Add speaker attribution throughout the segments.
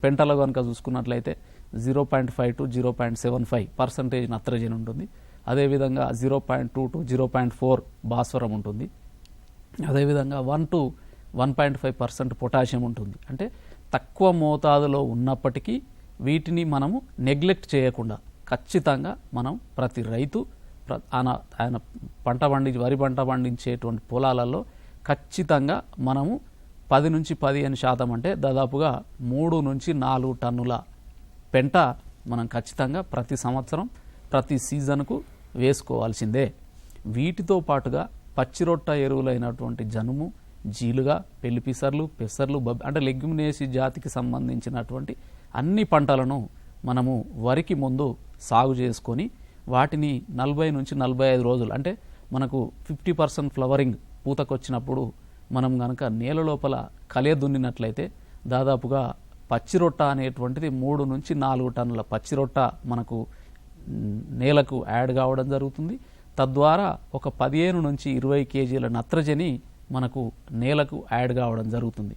Speaker 1: పెంటలో కనుక చూసుకున్నట్లయితే 0.5 టు 0.75% నత్రజని ఉంటుంది. అదేవిధంగా 0.2 టు 0.4 భాస్వరం ఉంటుంది. అదేవిధంగా 1 టు 1.5% పొటాషియం ఉంటుంది. అంటే తక్కువ మోతాదులో ఉన్నప్పటికీ వీటిని మనము నెగ్లెక్ట్ చేయకుండా ఖచ్చితంగా మనం ప్రతి రైతు ఆయన వరి పంట పండించేటువంటి పొలాలలో ఖచ్చితంగా మనము 10 నుంచి 15% అంటే దాదాపుగా 3 నుంచి 4 టన్నుల పెంట మనం ఖచ్చితంగా ప్రతి సంవత్సరం ప్రతి సీజన్కు వేసుకోవాల్సిందే. వీటితో పాటుగా పచ్చిరొట్ట ఎరువులైనటువంటి జనుము, జీలుగా, పెళ్లిపిసర్లు, పెసర్లు, అంటే లెగ్యుమినేసి జాతికి సంబంధించినటువంటి అన్ని పంటలను మనము వరికి ముందు సాగు చేసుకొని వాటిని 40 నుంచి 45 రోజులు అంటే మనకు 50% ఫ్లవరింగ్ పూతకొచ్చినప్పుడు మనం కనుక నేల లోపల కలియ దున్నినట్లయితే దాదాపుగా పచ్చిరొట్ట అనేటువంటిది 3 నుంచి 4 టన్నుల పచ్చిరొట్ట మనకు నేలకు యాడ్ కావడం జరుగుతుంది. తద్వారా ఒక 15 నుంచి 20 కేజీల నత్రజని మనకు నేలకు యాడ్ కావడం జరుగుతుంది.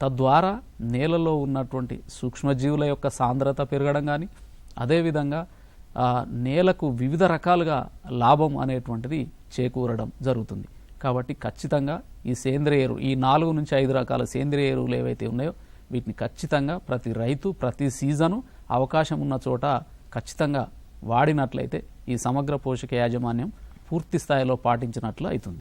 Speaker 1: తద్వారా నేలలో ఉన్నటువంటి సూక్ష్మజీవుల యొక్క సాంద్రత పెరగడం కానీ అదేవిధంగా నేలకు వివిధ రకాలుగా లాభం అనేటువంటిది చేకూరడం జరుగుతుంది. కాబట్టి ఖచ్చితంగా ఈ సేంద్రియ ఎరువు, ఈ 4 నుంచి 5 రకాల సేంద్రియ ఎరువులు ఏవైతే ఉన్నాయో వీటిని ఖచ్చితంగా ప్రతి రైతు ప్రతి సీజను అవకాశం ఉన్న చోట ఖచ్చితంగా వాడినట్లయితే ఈ సమగ్ర పోషక యాజమాన్యం పూర్తి స్థాయిలో పాటించినట్లు అవుతుంది.